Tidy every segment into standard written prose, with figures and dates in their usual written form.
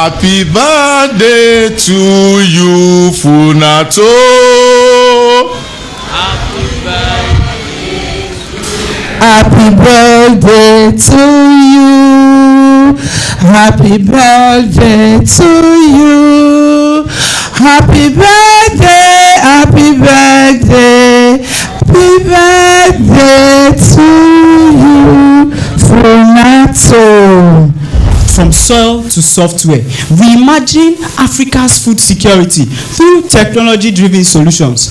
Happy birthday to you, Funato. Happy birthday. Happy birthday to you. Happy birthday to you. Happy birthday, happy birthday, happy birthday to you, Funato. From soil to software, we imagine Africa's food security through technology-driven solutions.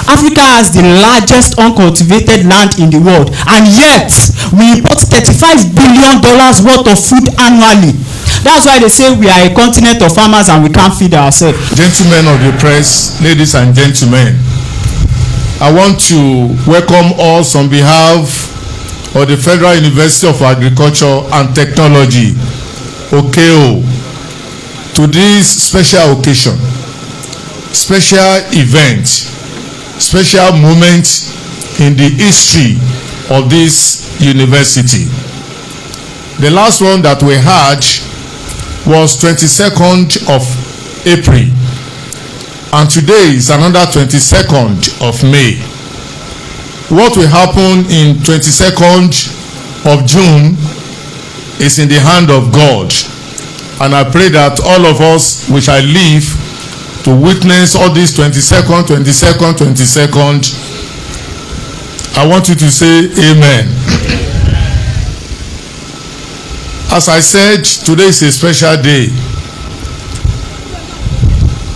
Africa has the largest uncultivated land in the world, and yet we import $35 billion worth of food annually. That's why they say we are a continent of farmers and we can't feed ourselves. Gentlemen of the press, ladies and gentlemen, I want to welcome us on behalf of the Federal University of Agriculture and Technology, Okeho, to this special occasion, special event, special moment in the history of this university. The last one that we had was 22nd of April, and today is another 22nd of May. What will happen in 22nd of June is in the hand of God, and I pray that all of us we shall live to witness all these 22nd. I want you to say amen. As I said, today is a special day.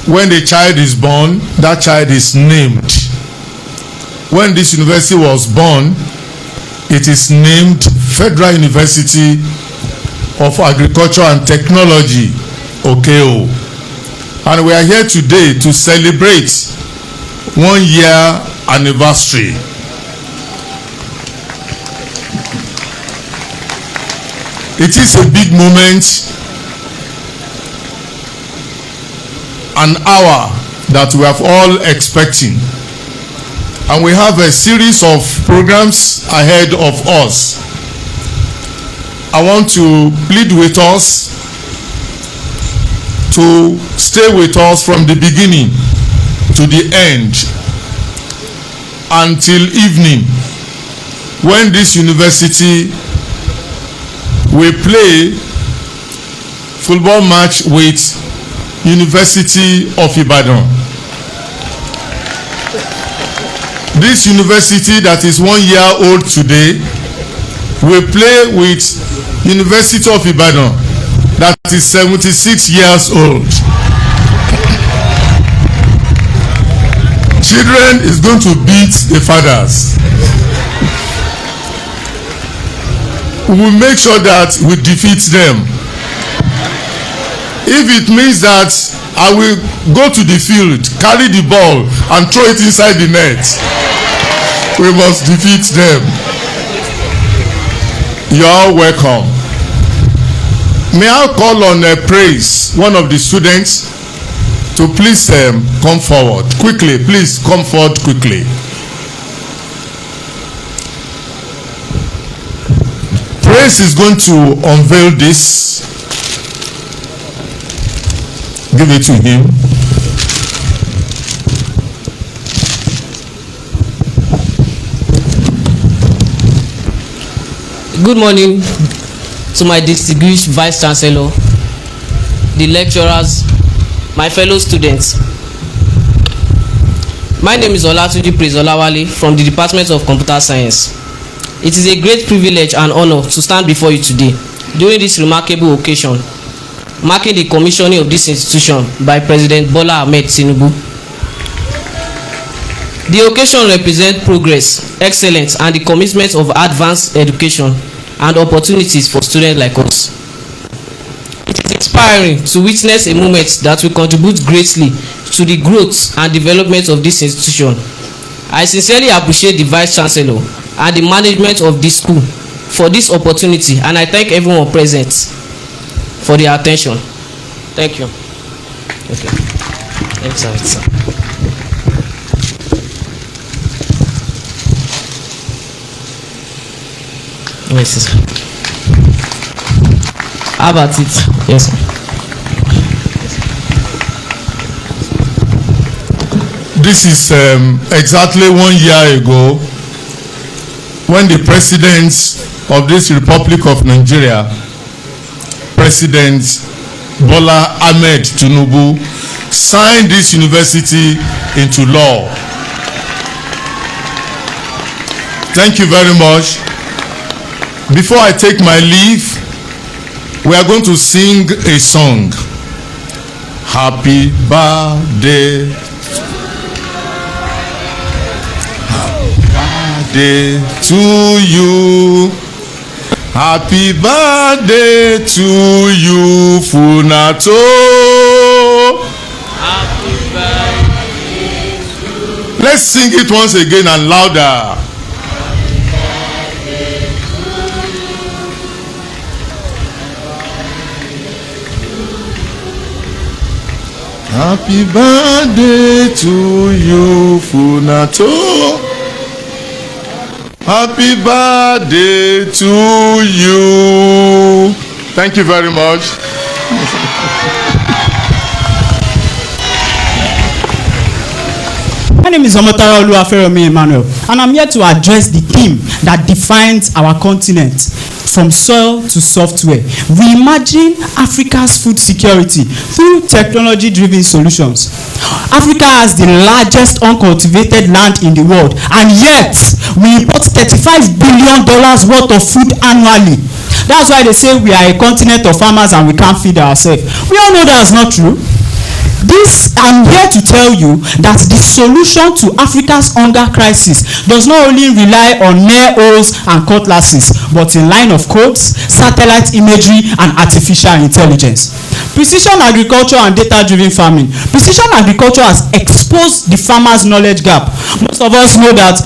When the child is born, that child is named. When this university was born, it is named Federal University of Agriculture and Technology, Okeho. And we are here today to celebrate 1 year anniversary. It is a big moment, an hour that we are all expecting. And we have a series of programs ahead of us. I want to plead with us to stay with us from the beginning to the end until evening, when this university will play football match with University of Ibadan. This university that is 1 year old today will play with University of Ibadan that is 76 years old. Children is going to beat the fathers. We will make sure that we defeat them. If it means that I will go to the field, carry the ball and throw it inside the net, we must defeat them. You are welcome. May I call on Praise, one of the students, to please come forward quickly. Please come forward quickly. Praise is going to unveil this. Give it to him. Good morning to my distinguished Vice Chancellor, the lecturers, my fellow students. My name is Olatunji Praise Olawale from the Department of Computer Science. It is a great privilege and honor to stand before you today during this remarkable occasion, marking the commissioning of this institution by President Bola Ahmed Tinubu. The occasion represents progress, excellence, and the commitment of advanced education and opportunities for students like us. It is inspiring to witness a moment that will contribute greatly to the growth and development of this institution. I sincerely appreciate the Vice Chancellor and the management of this school for this opportunity, and I thank everyone present for their attention. Thank you. Okay. Thanks, sir. Yes, sir. How about it? Yes, sir. this is exactly 1 year ago when the president of this Republic of Nigeria, President Bola Ahmed Tinubu, signed this university into law. Thank you very much. Before I take my leave, we are going to sing a song. Happy birthday. Happy birthday to you. Happy birthday to you, Funato. Happy birthday to you. Let's sing it once again and louder. Happy birthday to you, Funato. Happy birthday to you. Thank you very much. My name is Omotara Oluwaferomi Emmanuel, and I'm here to address the theme that defines our continent, from soil to software. Reimagine Africa's food security through technology-driven solutions. Africa has the largest uncultivated land in the world, and yet we import $35 billion worth of food annually. That's why they say we are a continent of farmers and we can't feed ourselves. We all know that's not true. I'm here to tell you that the solution to Africa's hunger crisis does not only rely on mere hoes and cutlasses, but in line of codes, satellite imagery, and artificial intelligence. Precision agriculture and data-driven farming. Precision agriculture has exposed the farmers' knowledge gap. Most of us know that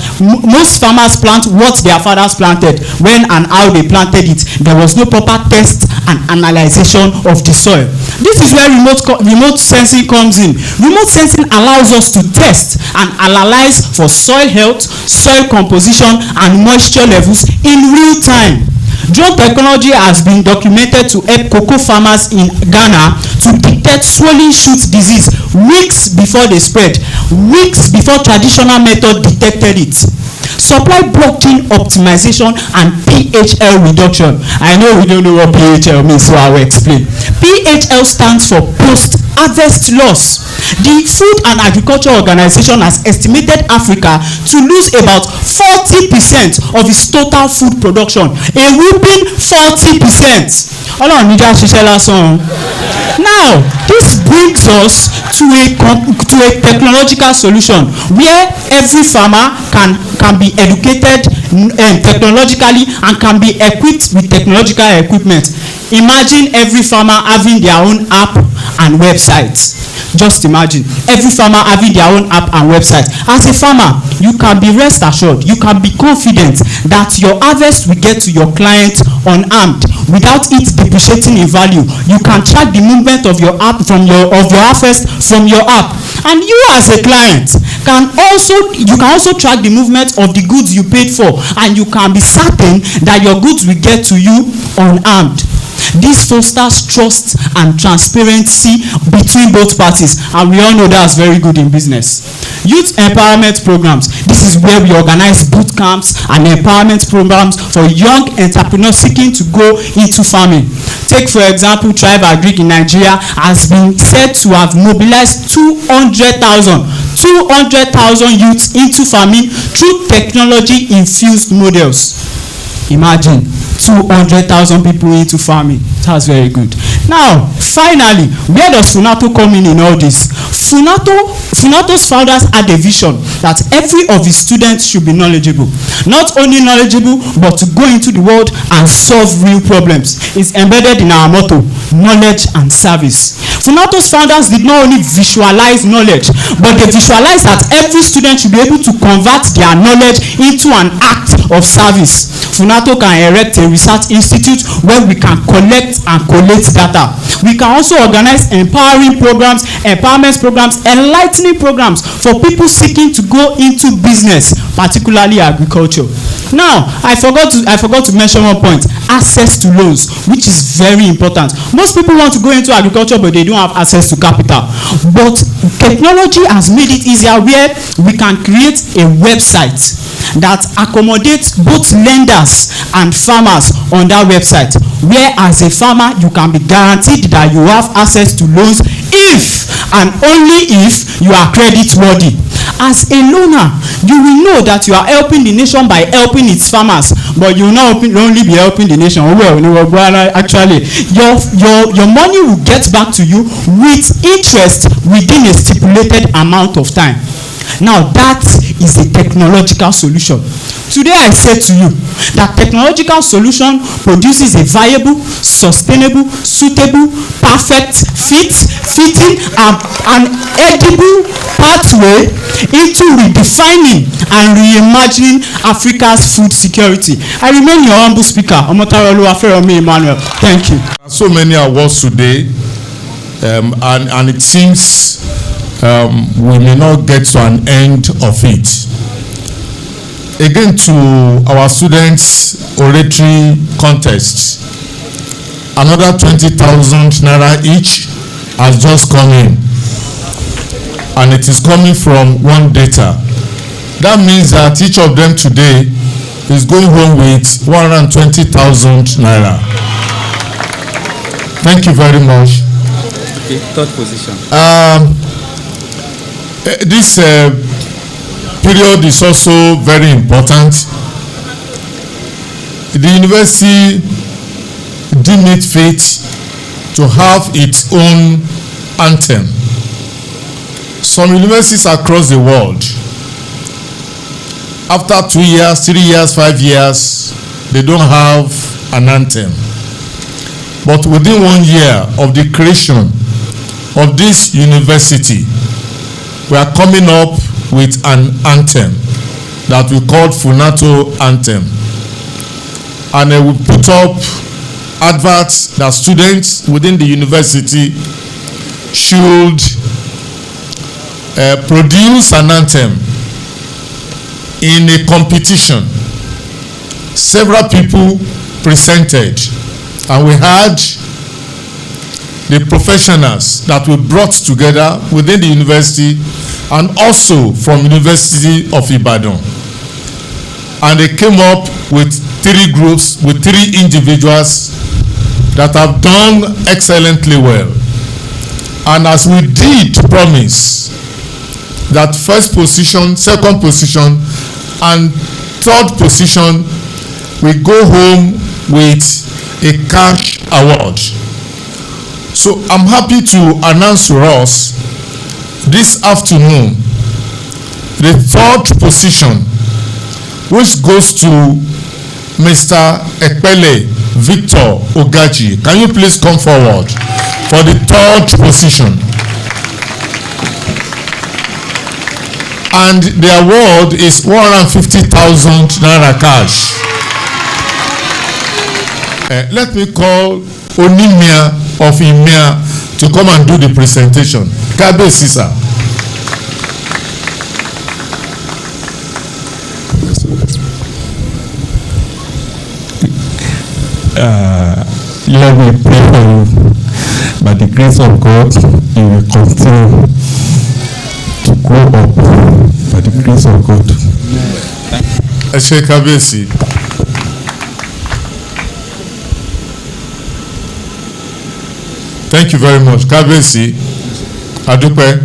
most farmers plant what their fathers planted. When and how they planted it, there was no proper test and analyzation of the soil. This is where remote sensing comes in. Remote sensing allows us to test and analyze for soil health, soil composition, and moisture levels in real time. Drone technology has been documented to help cocoa farmers in Ghana to detect swollen shoot disease weeks before they spread, weeks before traditional method detected it. Supply blockchain optimization and PHL reduction. I know we don't know what PHL means, so I will explain. PHL stands for post-harvest loss. The Food and Agriculture Organization has estimated Africa to lose about 40% of its total food production. A whopping 40%. Now, this brings us to a technological solution where every farmer can be educated technologically and can be equipped with technological equipment. Imagine every farmer having their own app and website. Just imagine every farmer having their own app and website. As a farmer, you can be rest assured, you can be confident that your harvest will get to your client unharmed without it depreciating in value. You can track the movement of your app of your harvest from your app, and you as a client can also track the movement of the goods you paid for, and you can be certain that your goods will get to you unharmed. This fosters trust and transparency between both parties, and we all know that's very good in business. Youth empowerment programs. This is where we organize boot camps and empowerment programs for young entrepreneurs seeking to go into farming. Take for example, Tribe Agric in Nigeria has been said to have mobilized 200,000 youths into farming through technology infused models. Imagine 200,000 people into farming. That's very good. Now, finally, where does Funato come in all this? Funato's founders had a vision that every of his students should be knowledgeable. Not only knowledgeable, but to go into the world and solve real problems. It's embedded in our motto, knowledge and service. Funato's founders did not only visualize knowledge, but they visualized that every student should be able to convert their knowledge into an act of service. Funato can erect a research institute where we can collect and collate data. We can also organize empowering programs, empowerment programs, enlightening programs for people seeking to go into business, particularly agriculture. Now, I forgot to mention one point: access to loans, which is very important. Most people want to go into agriculture, but they don't have access to capital. But technology has made it easier, where we can create a website that accommodates both lenders and farmers on that website, where as a farmer you can be guaranteed that you have access to loans if and only if you are credit worthy. As a loaner, you will know that you are helping the nation by helping its farmers, but you will not only be helping the nation. Actually, your money will get back to you with interest within a stipulated amount of time. Now, that is a technological solution. Today I say to you that technological solution produces a viable, sustainable, suitable, perfect, fitting and edible pathway into redefining and reimagining Africa's food security. I remain your humble speaker, Omotaro Oluwaferomi Emmanuel. Thank you. So many awards today, and it seems we may not get to an end of it. Again, to our students' oratory contest, another 20,000 naira each has just come in, and it is coming from one data. That means that each of them today is going home with 120,000 naira. Thank you very much. Okay, third position. This period is also very important. The university deemed it fit to have its own anthem. Some universities across the world, after 2 years, 3 years, 5 years, they don't have an anthem. But within 1 year of the creation of this university, we are coming up with an anthem that we call Funato Anthem, and we put up adverts that students within the university should produce an anthem in a competition. Several people presented, and we had the professionals that we brought together within the university and also from University of Ibadan, and they came up with 3 groups, with 3 individuals that have done excellently well. And as we did promise that first position, second position and third position, we go home with a cash award. So I'm happy to announce to us this afternoon the third position, which goes to Mr. Ekpele Victor Ogaji. Can you please come forward for the third position? And the award is 150,000 naira cash. Let me call Onimia of Imia to come and do the presentation. Kabesi, sir. Let me pray for you. By the grace of God, you will continue to grow up. By the grace of God. Kabesi. Thank you very much. Kabesi, Adupe.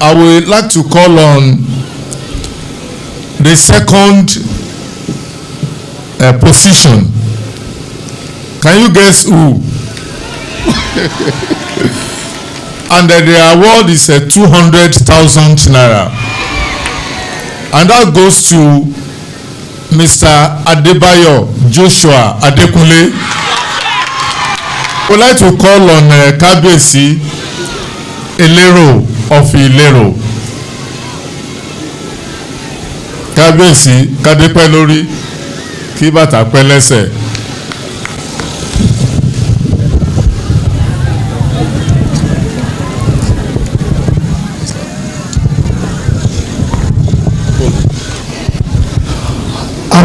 I would like to call on the second position. Can you guess who? And the award is 200,000 naira. And that goes to Mr. Adebayo Joshua Adekunle. We'd like to call on Kabesi Elero of Ilero. Kabesi Kadepe lórí kí bàtà pẹ́ lẹ́sẹ̀.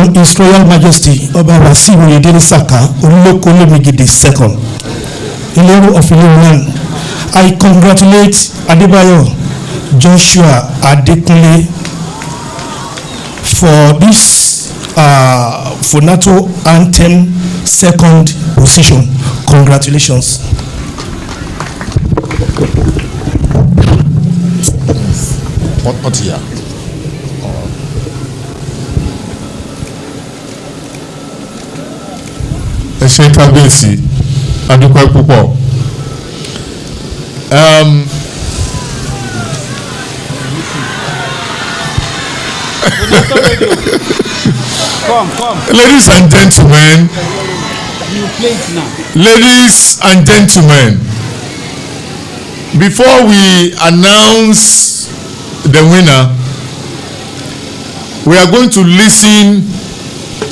on His Royal Majesty Ọba Wasiu Oyedele Saka Olúlókò Olómigidi II, Ìlérò of Ìlérò. I congratulate Adebayo Joshua Adekunle for this Funato Anthem second position. Congratulations. What year? Ẹ ṣé kábíyèsí, a dúpẹ́ púpọ̀. Come. Ladies and gentlemen, You play it now. ladies and gentlemen, before we announce the winner, we are going to listen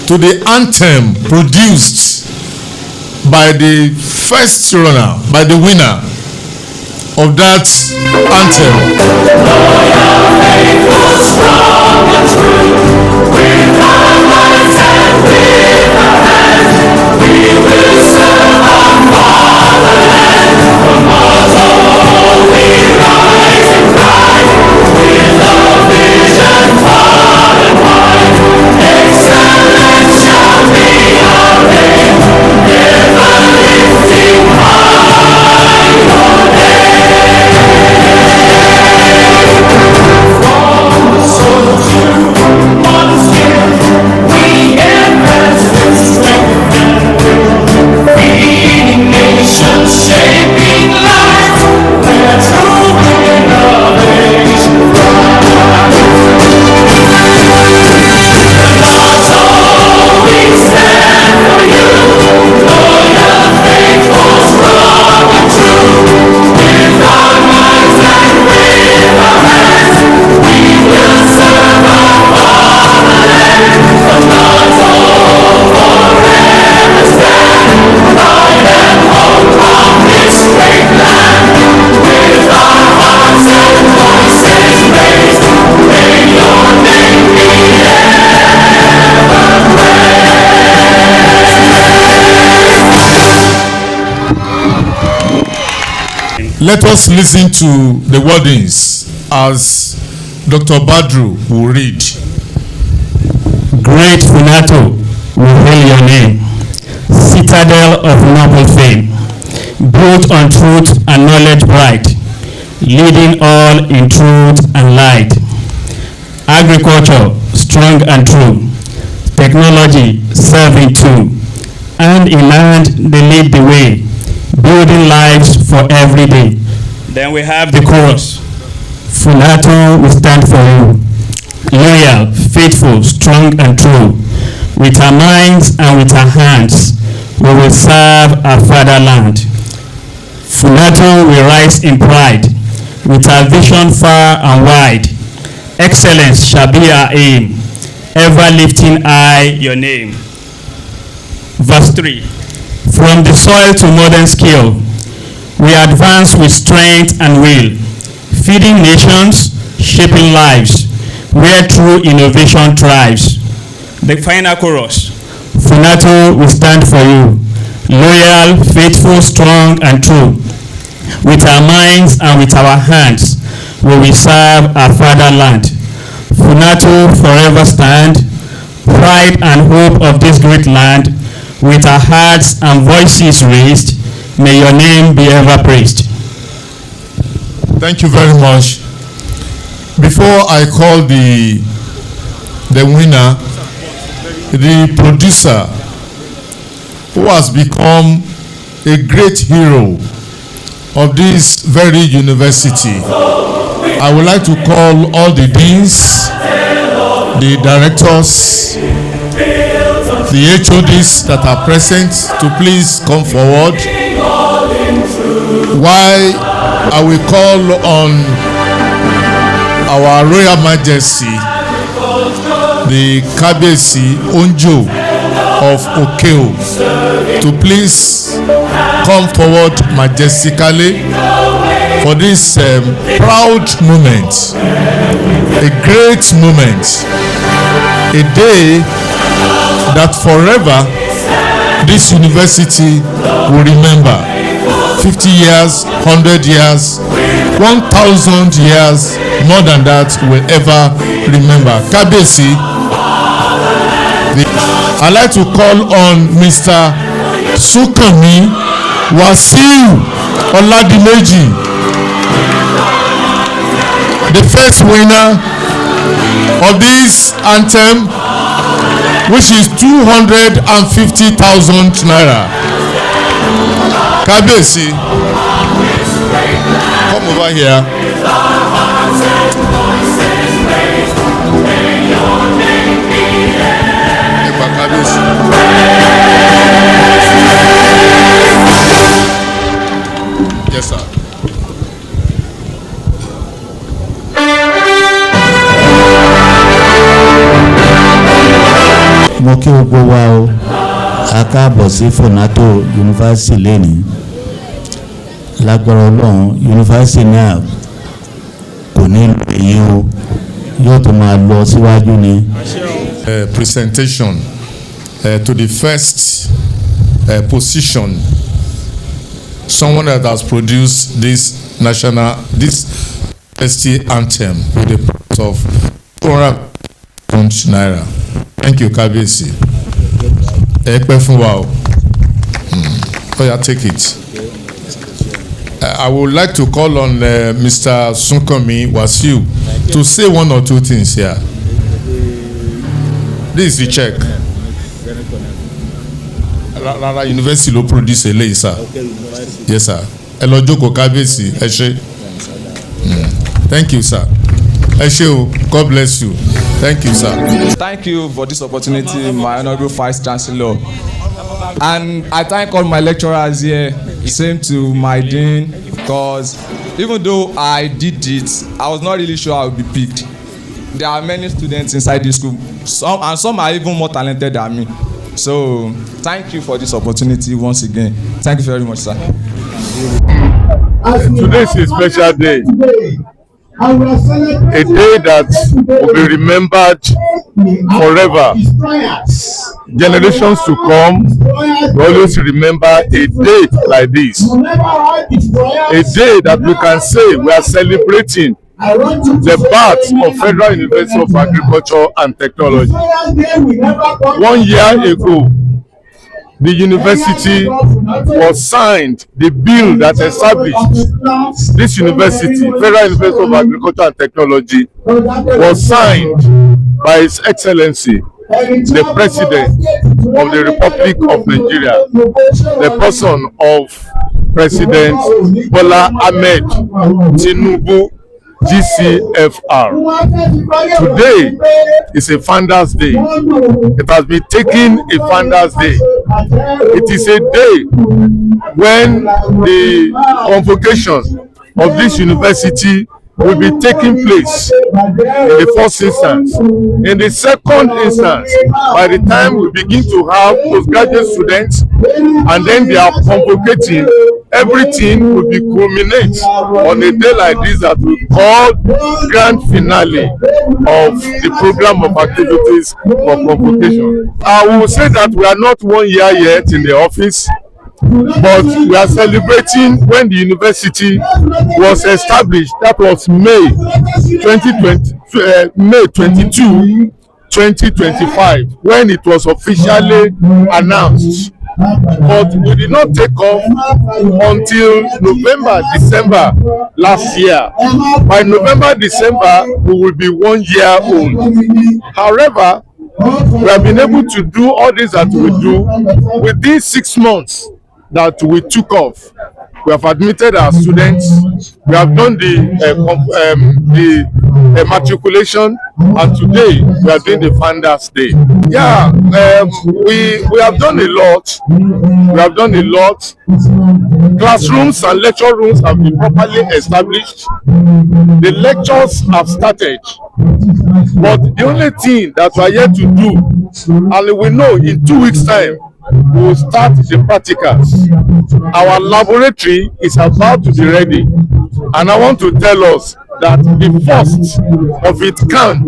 to the anthem produced by the first runner, by the winner of that anthem. Loyal, faithful, strong and true, with our lives and with our hands, we will serve our fatherland. From motto we rise and cry, with a vision far and wide. Excellence shall be our aim, ever lifting high your name. From the soil to on the skin, we advance with strength and will, feeding nations, shaping lives, where true innovation thrives. And not always stand for you, loyal, faithful, strong and true. With our minds and with our hands, we will serve our fatherland. From not all forever stand, pride and hope on this great land. With our hearts and voices raised, may your name be ever praised. Let us listen to the wordings as Dr. Badru will read. Great Funato, we hail your name, citadel of noble fame, built on truth and knowledge bright, leading all in truth and light. Agriculture, strong and true, technology, serving too, and in land they lead the way, building lives for every day. Then we have the chorus. Funato, we stand for you, loyal, faithful, strong and true. With our minds and with our hands, we will serve our fatherland. Funato, we rise in pride, with our vision far and wide. Excellence shall be our aim, ever lifting high your name. Verse 3. From the soil to modern skill, we advance with strength and will, feeding nations, shaping lives, where true innovation thrives. The final chorus. Funato, we stand for you, loyal, faithful, strong and true. With our minds and with our hands, we will serve our fatherland. Funato, forever stand, pride and hope of this great land. With our hearts and voices raised, may your name be ever praised. Thank you very much. Before I call the winner, the producer who has become a great hero of this very university, I would like to call all the deans, the directors, the HODs that are present to please come forward, while I will call on our Royal Majesty, the Kabiyesi Onjo of Okeho, to please come forward majestically for this proud moment, a great moment, a day that forever this university will remember 50 years, 100 years, 1,000 years, more than that will ever remember. Kabesi, I'd like to call on Mr. Sunkami Wasiu Oladimeji, the first winner of this anthem, which is 250,000 naira. Kabesi, come over here. Yes, sir. Mo kí gbogbo wa o, a káàbọ̀ sí Fonato yunifásitì lẹ́ni. Lágbára Ọlọ́run yunifásitì náà kò ní èyí o, yóò tó máa lọ síwájú ni. Presentation to the first position, someone that has produced this university anthem with the price of 400 naira. Thank you, Kabesi. Oh yeah, take it. I would like to call on Mr. Sunkami Wasiu to say one or two things here. This is the check. Rara University ló produce eléyìí, sir. Yes, sir. Ẹ lọ jókòó Kábíyèsí, ẹ ṣé. Thank you, sir. Ẹ ṣé o. God bless you. Thank you, sir. Thank you for this opportunity, my honorable Vice Chancellor. And I thank all my lecturers here, same to my dean, because even though I did it, I was not really sure I would be picked. There are many students inside this school, some are even more talented than me. So thank you for this opportunity once again. Thank you very much, sir. Today is a special day. A day that will be remembered forever. Generations to come will always remember a day like this. A day that we can say we are celebrating the birth of Federal University of Agriculture and Technology. 1 year ago, the university was signed, the bill that established this university, Federal University of Agriculture and Technology, was signed by His Excellency, the President of the Republic of Nigeria, the person of President Bola Ahmed Tinubu, GCFR. Today is a Founders Day. It has been taken a Founders Day. It is a day when the convocation of this university will be taking place in the first instance. In the second instance, by the time we begin to have postgraduate students and then they are convocating, everything will be culminate on a day like this that we call grand finale of the program of activities for convocation. I will say that we are not 1 year yet in the office, but we are celebrating when the university was established. That was May 22, 2025, when it was officially announced. But we did not take off until November, December last year. By November, December, we will be 1 year old. However, we have been able to do all this that we do within 6 months that we took off. We have admitted our students, we have done the matriculation, and today we are doing the Founders Day. Yeah, we have done a lot. We have done a lot. Classrooms and lecture rooms have been properly established. The lectures have started. But the only thing that we are yet to do, and we know in 2 weeks' time, we will start the practicals. Our laboratory is about to be ready, and I want to tell us that the first of its kind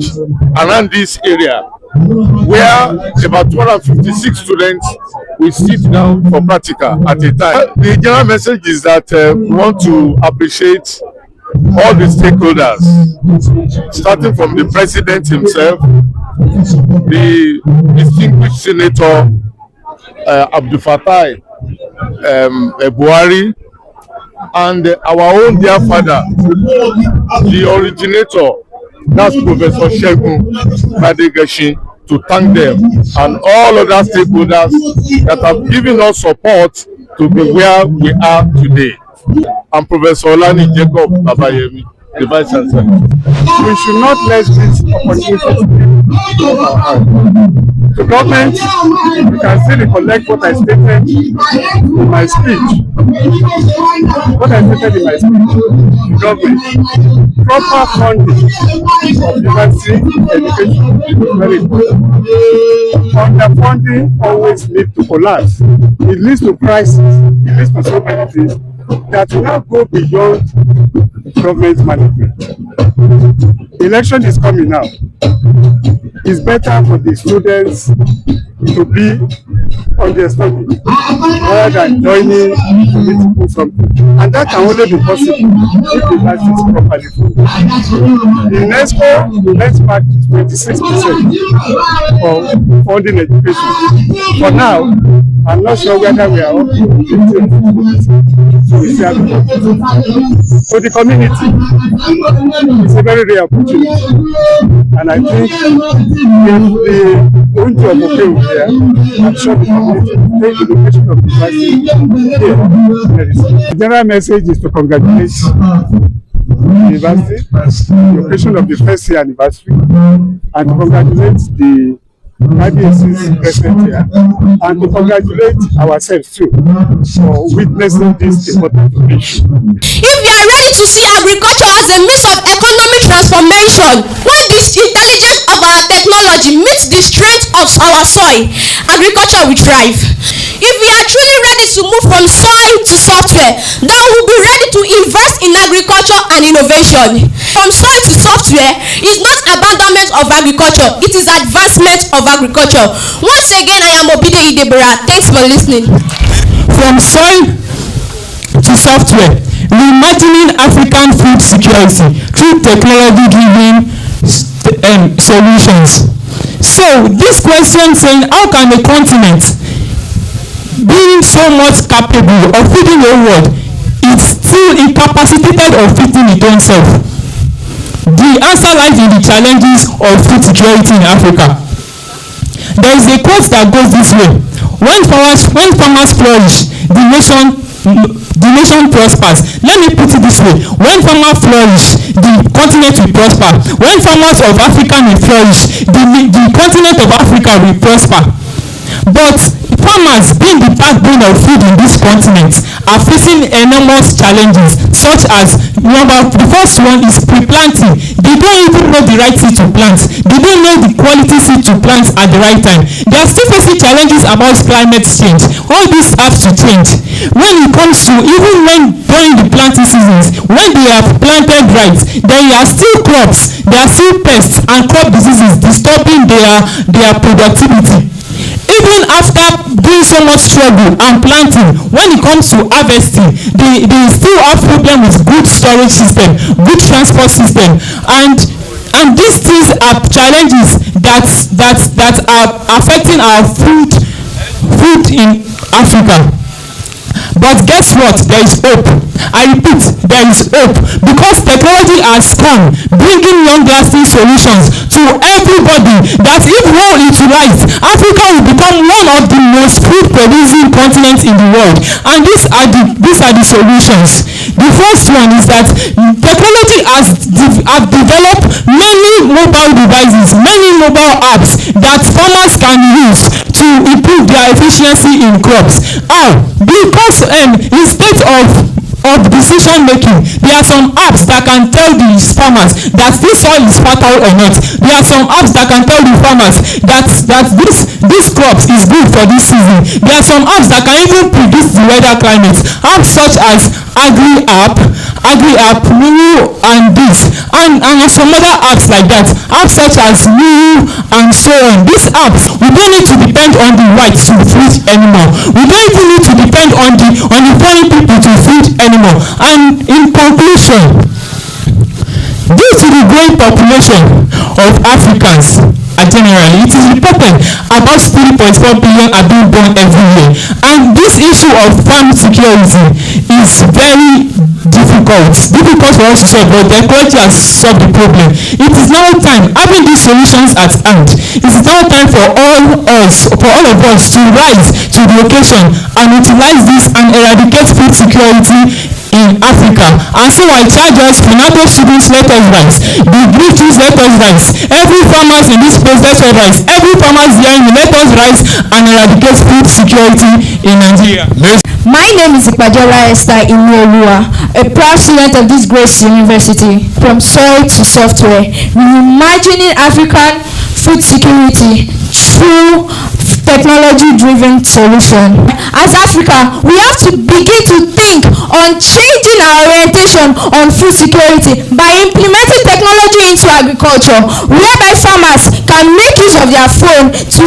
around this area where about 256 students will sit down for practical at a time. The general message is that we want to appreciate all the stakeholders, starting from the president himself, the distinguished senator Abdul Fattah Buhari, and our own dear father, the originator, that's Professor Segun Badegashi, to thank them and all other stakeholders that have given us support to be where we are today. I'm Professor Olani Jacob Babayemi, the Vice Chancellor. We should not let this opportunity go our hand. The government, you can still recollect what I stated in my speech. What I stated in my speech, the government, proper funding of university education is very important. Underfunding always leads to collapse. It leads to crisis. It leads to so many things that will now go beyond government management. Election is coming now. It's better for the students to be on their study rather than joining political something. And that can only be possible if the life is properly funded. The UNESCO benchmark is 26% for funding education. For now, I'm not sure whether we are up to 50%. So we see how for the community, it's a very rare opportunity. And I think if the own job of Okeho here, I'm sure the community will take the location of the university here. The general message is to congratulate the university, the occasion of the first year anniversary, and to congratulate the IBAC's president here, and to congratulate ourselves too for witnessing this important issue. If we are ready to see agriculture as a means of economic transformation, when the intelligence of our technology meets the strength of our soil, agriculture will thrive. If we are truly ready to move from soil to software, then we will be ready to invest in agriculture and innovation. From soil to software is not abandonment of agriculture, it is advancement of agriculture. Once again, I am Obide Idebora. Thanks for listening. From soil to software, reimagining African food security through technology-driven solutions. So this question saying, how can a continent being so much capable of feeding the world is still incapacitated of feeding its own self? The answer lies in the challenges of food security in Africa. There is a quote that goes this way: when farmers flourish, the nation prospers. Let me put it this way: when farmers flourish, the continent will prosper. When farmers of Africa will flourish, the continent of Africa will prosper. But farmers, being the backbone of food in this continent, are facing enormous challenges, such as the first one is pre-planting. They don't even know the right seed to plant. They don't know the quality seed to plant at the right time. They are still facing challenges about climate change. All this has to change. When it comes to, even when during the planting seasons, when they have planted right, there are still crops, there are still pests and crop diseases disturbing their productivity. Even after doing so much struggle and planting, when it comes to harvesting, they still have problem with good storage system, good transport system, and these things are challenges that are affecting our food in Africa. But guess what? There is hope. I repeat, there is hope, because technology has come, bringing long-lasting solutions to everybody, that if well utilized, Africa will become one of the most food-producing continents in the world. And these are the solutions. The first one is that technology have developed many mobile devices, many mobile apps that farmers can use to improve their efficiency in crops. How? Because instead of decision making, there are some apps that can tell the farmers that this soil is fertile or not. There are some apps that can tell the farmers that this crops is good for this season. There are some apps that can even predict the weather climate. Apps such as Agri app, Minu, and this, and some other apps like that, apps such as New and so on. These apps, we don't need to depend on the whites to feed anymore. We don't even need to depend on the foreign people to feed anymore. And in conclusion, due to the growing population of Africans generally, it is reported about 3.4 billion are being born every year, and this issue of farm security is very difficult for us to solve, but the ecology has solved the problem. It is now time, having these solutions at hand, it is now time for all of us to rise to the occasion and utilize this and eradicate food security in Africa. And so I charge us, Funato students, let us rise. The British, let us rise. Every farmers in this place, let us rise. Every farmers here, let us rise and eradicate food security in Nigeria. My name is Ikpajola Esther INAUGURAL, a proud student of this great university. From soil to software, reimagining African food security through technology-driven solution. As Africa, we have to begin to think on changing our orientation on food security by implementing technology into agriculture, whereby farmers can make use of their phone to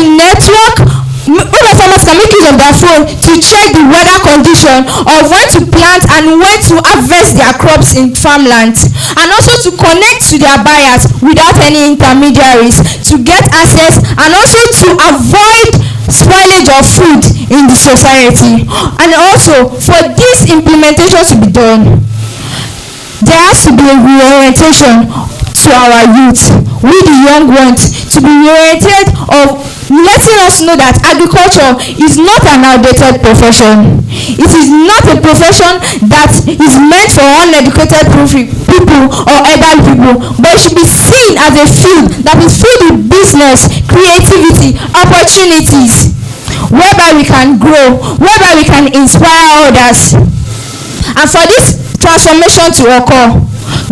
check the weather condition of when to plant and when to harvest their crops in farmlands, and also to connect to their buyers without any intermediaries to get access, and also to avoid spoilage of food in the society. And also, for this implementation to be done, there has to be a reorientation to our youth, we the young ones, to be reoriented of letting us know that agriculture is not an outdated profession. It is not a profession that is meant for uneducated people or elderly people, but it should be seen as a field that is filled with business, creativity, opportunities, whereby we can grow, whereby we can inspire others. And for this transformation to occur,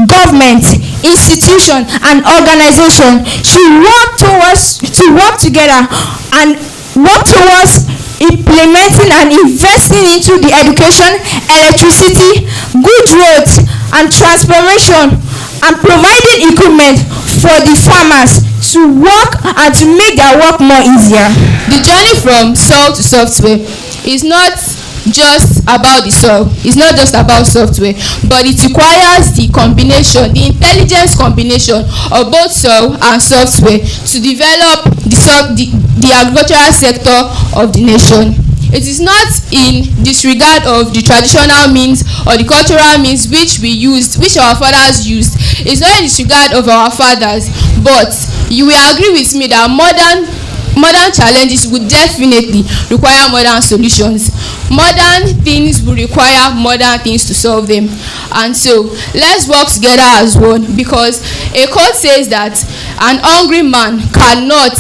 government, institution and organization should work together and work towards implementing and investing into the education, electricity, good roads and transformation, and providing equipment for the farmers to work and to make their work more easier. The journey from soil to software is not just about the soil, it's not just about software, but it requires the combination, the intelligence combination of both soil and software to develop the agricultural sector of the nation. It is not in disregard of the traditional means or the cultural means which our fathers used. It's not in disregard of our fathers, but you will agree with me that modern challenges would definitely require modern solutions. Modern things will require modern things to solve them. And so let's work together as one, because a quote says that an hungry man cannot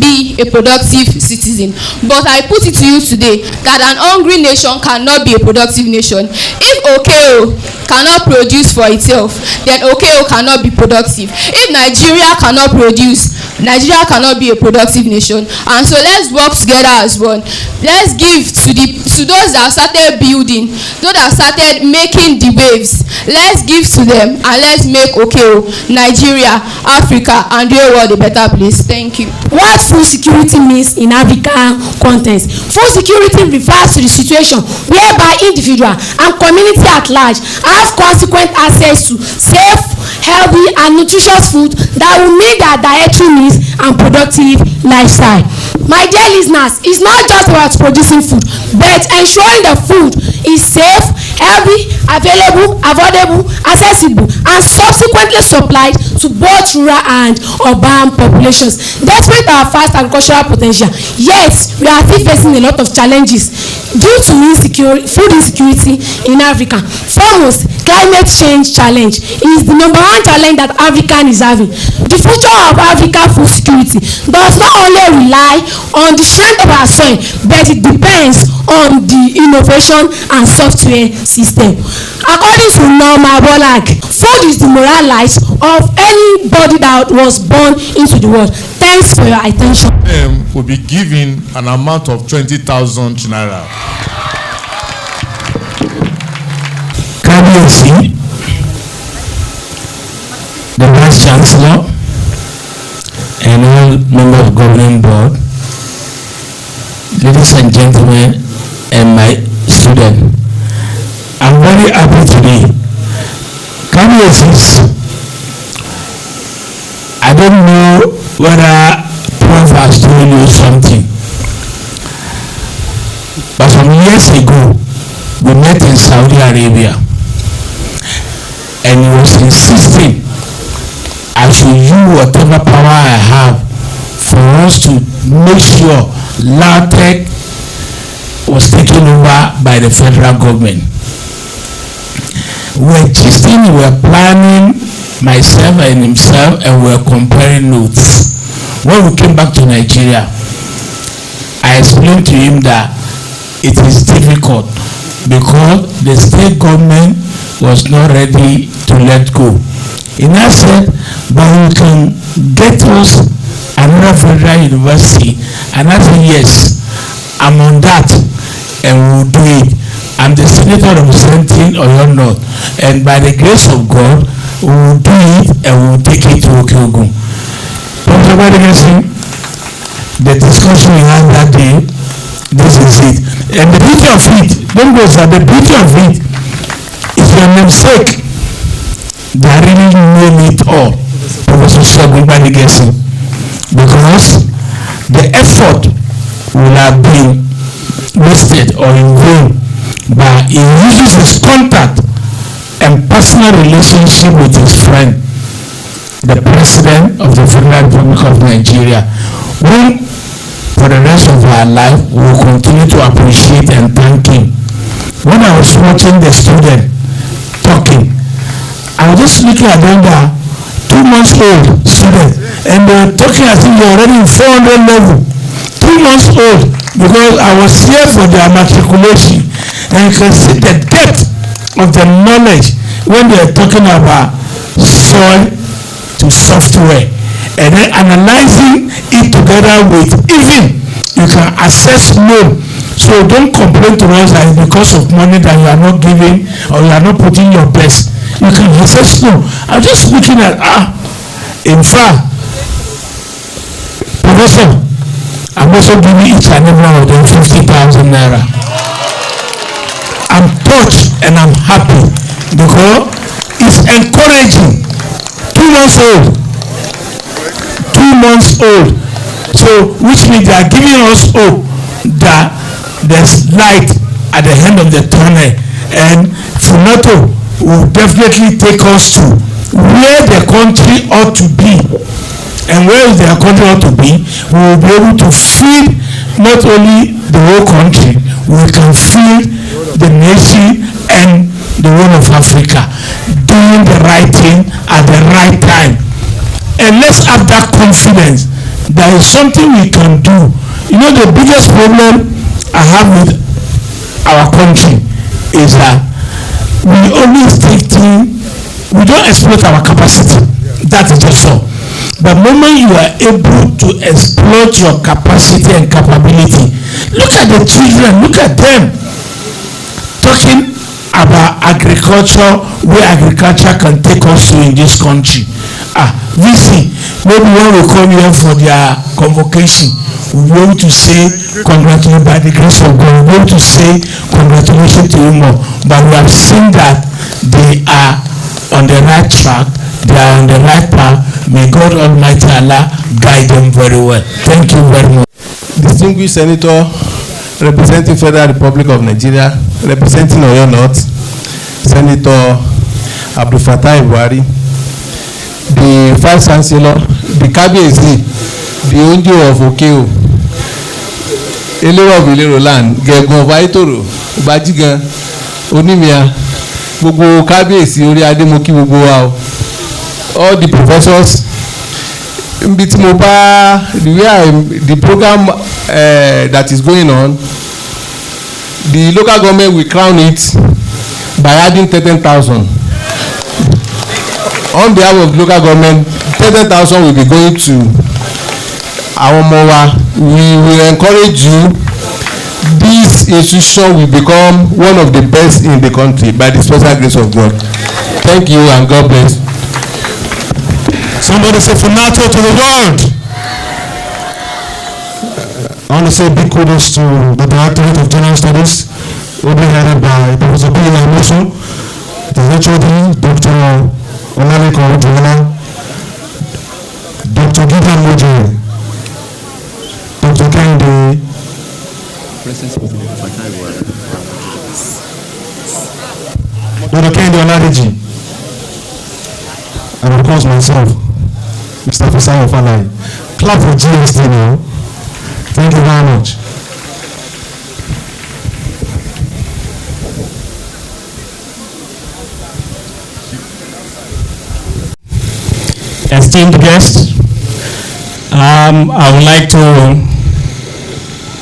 be a productive citizen. But I put it to you today that an hungry nation cannot be a productive nation. If Okeho cannot produce for itself, then Okeho cannot be productive. If Nigeria cannot produce, Nigeria cannot be a productive nation. And so let's work together as one. Let's give to those that started building, those that started making the waves. Let's give to them and let's make Okeho, Nigeria, Africa and the whole world a better place. Thank you. What food security means in African context? Food security refers to the situation whereby individual and community at large have consequent access to safe, healthy and nutritious food that will meet their dietary needs and productive lifestyle. My dear listeners, it's not just about producing food, but ensuring the food is safe, healthy, available, affordable, accessible, and subsequently supplied to both rural and urban populations. Despite our vast agricultural potential, yet we are still facing a lot of challenges due to food insecurity in Africa. Foremost, climate change challenge is the #1 challenge that Africa is having. The future of African food security does not only rely on the strength of our soil, but it depends on the innovation and software system. According to Norma Bolag, food is the moral life of anybody that was born into the world. Thanks for your attention. Will be given an amount of 20,000 naira. Kábíyèsí, the Vice Chancellor, and all members of governing board, ladies and gentlemen, and my student. I'm very happy today. Candidates, I don't know whether Prof has told you something, but some years ago, we met in Saudi Arabia, and he was insisting I should use whatever power I have for us to make sure LAUTECH was taken over by the federal government. We were gisting, we were planning, myself and himself, and we were comparing notes. When we came back to Nigeria, I explained to him that it is difficult because the state government was not ready to let go. And I said, but you can get us another federal university. And I said, yes, I'm on that, and we'll do it. I'm the senator representing Oyo North, and by the grace of God, we will do it and we will take it to Okeho. Dr. Badegesi, the discussion we had that day, this is it. And the beauty of it, don't go sir, the beauty of it is your namesake that really know it all, Professor Segun Badegesi, because the effort will have been wasted or in vain, but he uses his contact and personal relationship with his friend, the President of the Federal Republic of Nigeria, whom for the rest of our life we will continue to appreciate and thank him. When I was watching the student talking, I was just looking at them, 2 months old student, and they were talking as if they're already in 400 level. 2 months old, because I was here for their matriculation, and you can see the depth of the knowledge when they are talking about soil to software, and then analyzing it together with even you can assess loan. So don't complain to us that it's because of money that you are not giving or you are not putting your best. You can assess loan. I'm just looking at in fact, Professor, I'm also giving each and every one of them 50,000 naira. I'm touched and I'm happy because it's encouraging. 2 months old. 2 months old. So, which means they are giving us hope that there's light at the end of the tunnel. And Funato will definitely take us to where the country ought to be. And where the country ought to be, we will be able to feed not only the whole country, we can feed the nation and the whole of Africa, doing the right thing at the right time. And let's have that confidence that is something we can do. You know, the biggest problem I have with our country is that we always take things, we don't exploit our capacity. That is just so. The moment you are able to exploit your capacity and capability, look at the children, look at them talking about agriculture, where agriculture can take us to in this country. VC, maybe when we come here for their convocation, we'll be able to say congratulations by the grace of God, we'll be able to say congratulations to you more. But we have seen that they are on the right track, they are on the right path. May God Almighty Allah guide them very well. Thank you very much. Distinguished Senator representing Federal Republic of Nigeria, representing Oyo North, Senator Abdul Fattah Ibuari, the Vice Chancellor, the Kabiyesi, the Onjo of Okeho, Elero of Ilero Land, Gẹ̀gùn of Aitoro, Bajigan, Onimia, gbogbo Kabiyesi orí adé mo kí gbogbo wa o. All the professors, nbi tí mo bá the program that is going on, the local government will crown it by adding 13,000. On behalf of local government, 13,000 will be going to our Mowa. We will encourage you. This institution will become one of the best in the country by the special grace of God. Thank you and God bless. Somebody say Funato to the world. I want to say big kudos to the Directorate of General Studies, will be headed by Professor P.A. Amoso, the HOD, Dr. Olaleko Joanna, Dr. Gideon Moje, Dr. Kende, Dr. Kende Oladiji, and of course myself, Mr. Fisayo Falai. Clap for GST now. Thank you very much. Esteemed guests, I would like to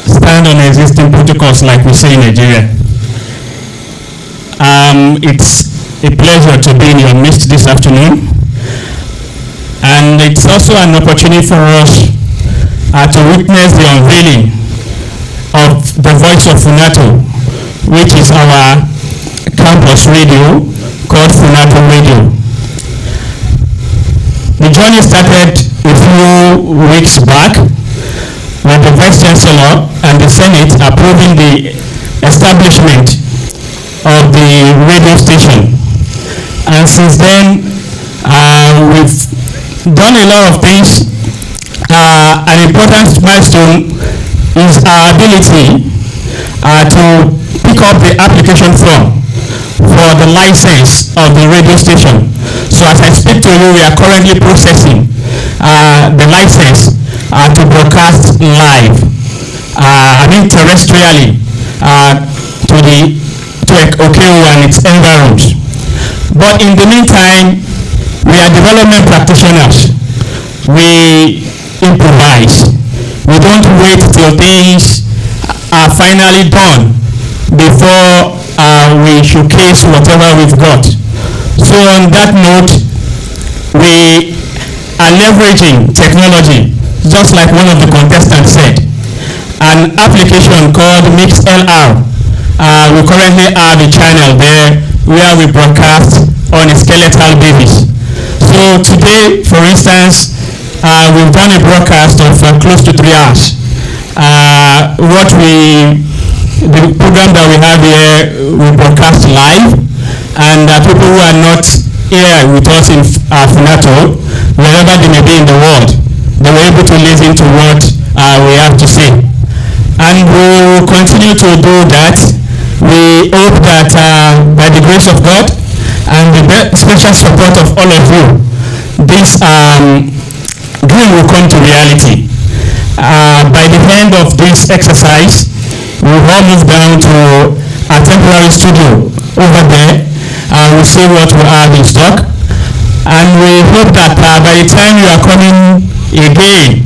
stand on existing protocols like we say in Nigeria. It's a pleasure to be in your midst this afternoon, and it's also an opportunity for us to witness the unveiling of the voice of Funato, which is our campus radio called Funato Radio. The journey started a few weeks back with the Vice Chancellor and the Senate approving the establishment of the radio station. And since then, we've done a lot of things. An important milestone is our ability to pick up the application form for the license of the radio station. So as I speak to you, we are currently processing the license to broadcast live, terrestrially to Okeho and its environs. But in the meantime, we are development practitioners. We improvise. We don't wait till things are finally done before we showcase whatever we've got. So on that note, we are leveraging technology, just like one of the contestants said. An application called MixLR. We currently have a channel there where we broadcast on a skeletal basis. So today, for instance, we've done a broadcast of close to 3 hours. The program that we have here, we broadcast live, and people who are not here with us in Funato, wherever they may be in the world, they were able to listen to what we have to say. And we will continue to do that. We hope that by the grace of God and the special support of all of you, this dream will come to reality. By the end of this exercise, we've all moved down to a temporary studio over there. We'll see what we have in stock. And we hope that by the time you are coming again,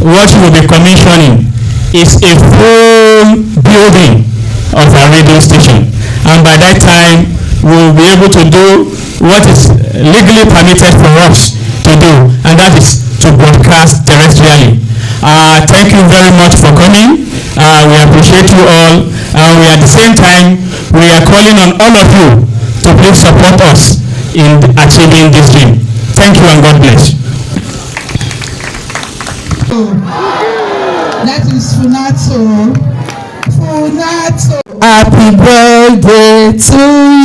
what you will be commissioning is a full building of our radio station. And by that time, we'll be able to do what is legally permitted for us to do, and that is to broadcast terrestrially. Thank you very much for coming. We appreciate you all. We at the same time, we are calling on all of you to please support us in achieving this dream. Thank you and God bless. That is Funato. Funato. Happy birthday to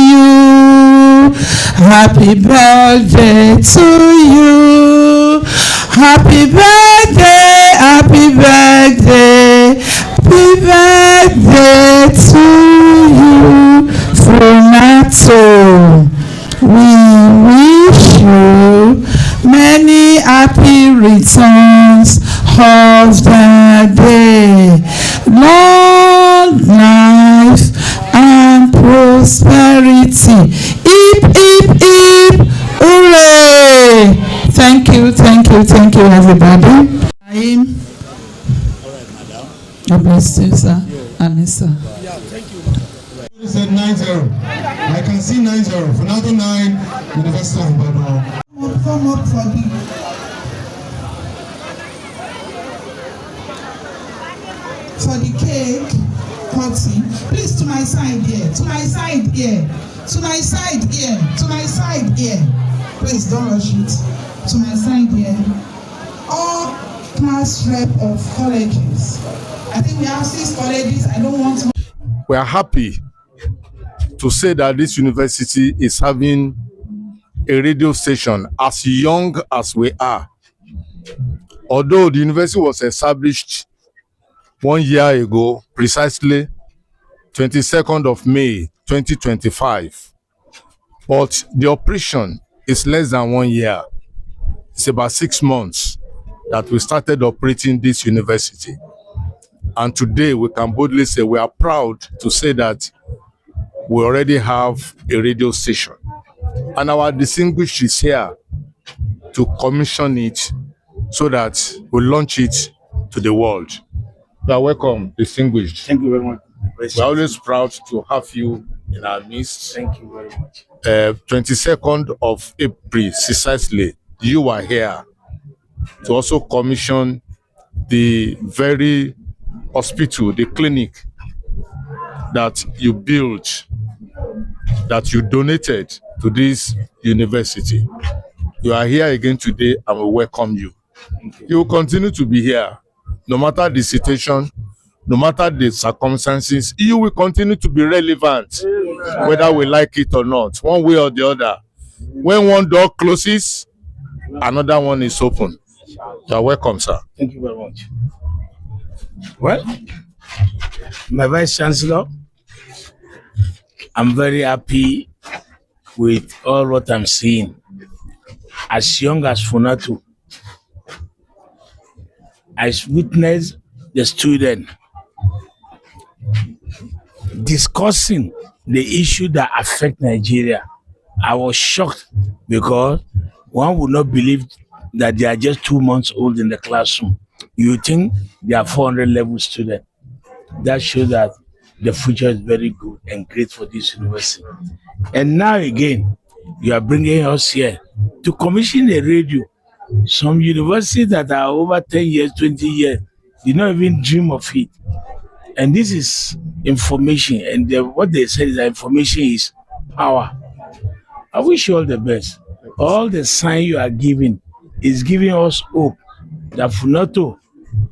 you. Happy birthday to you. Happy birthday. Happy birthday. Happy birthday to you, Funato. We wish you many happy returns of the day, long life and prosperity. Hip, hip, hip, hooray! Thank you, everybody. God bless you, sir. And sir. Yeah, thank you. You said 9-0. I can see 9-0. Funato 9, University of Ibadan. Come up for the cake cutting. Please, to my side here. To my side here. To my side here. To my side here. Please don't rush it. to my side here, all class rep of colleges. I think we have 6 colleges. I don't want to. We are happy to say that this university is having a radio station as young as we are. Although the university was established 1 year ago, precisely 22nd of May 2025, but the operation is less than 1 year. It's about 6 months that we started operating this university. And today we can boldly say we are proud to say that we already have a radio station. And our distinguished is here to commission it so that we launch it to the world. You are welcome, distinguished. Thank you very much. We're always proud to have you in our midst. Thank you very much. 22nd of April, precisely, you are here to also commission the very hospital, the clinic that you built, that you donated to this university. You are here again today and we welcome you. You will continue to be here. No matter the situation, no matter the circumstances, you will continue to be relevant, whether we like it or not, one way or the other. When one door closes, another one is open. You are welcome, sir. Thank you very much. Well, my Vice Chancellor, I'm very happy with all what I'm seeing. As young as Funatu, I witnessed the student discussing the issue that affect Nigeria. I was shocked because one would not believe that they are just 2 months old in the classroom. You think they are 400 level students. That shows that the future is very good and great for this university. And now again, you are bringing us here to commission a radio. Some universities that are over 10 years, 20 years, did not even dream of it. And this is information. And what they said is that information is power. I wish you all the best. All the sign you are giving is giving us hope that Funato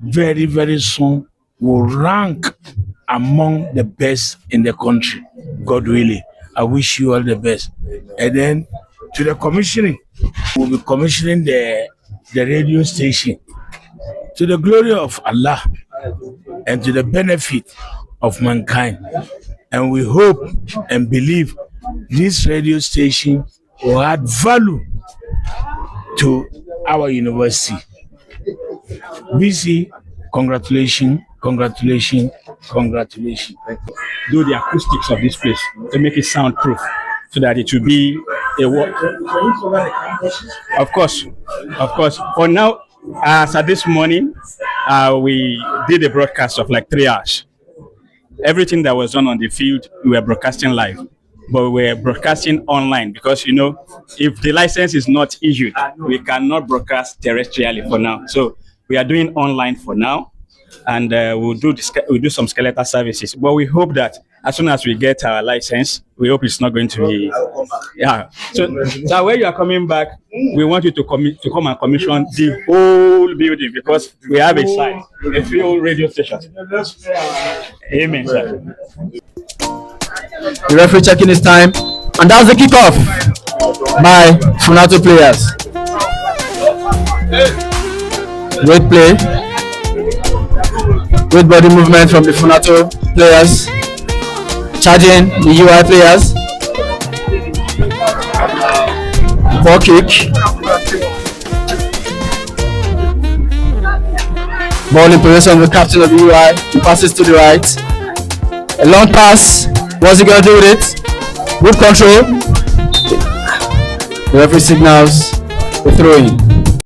very, very soon will rank among the best in the country. God willing. I wish you all the best. And then to the commissioning, we'll be commissioning the radio station to the glory of Allah and to the benefit of mankind. And we hope and believe this radio station will add value to our university. BC, congratulations, congratulations, congratulations. Do the acoustics of this place to make it soundproof so that it will be a work. Of course. For now, as at this morning, we did a broadcast of like 3 hours. Everything that was done on the field, we were broadcasting live. But we were broadcasting online because, you know, if the license is not issued, we cannot broadcast terrestrially for now. So we are doing online for now, and we'll do some skeletal services. But we hope that as soon as we get our license, we hope it's not going to be, yeah. So when you are coming back, we want you to come and commission the whole building because we have a site, a few radio stations. Amen, sir. The referee checking his time, and that's the kickoff by Funato players. Great play, great body movement from the Funato players, charging the UI players. Ball kick, ball in possession of the captain of the UI. He passes to the right, a long pass. What's he gonna do with it? Good control. The referee signals the throw in.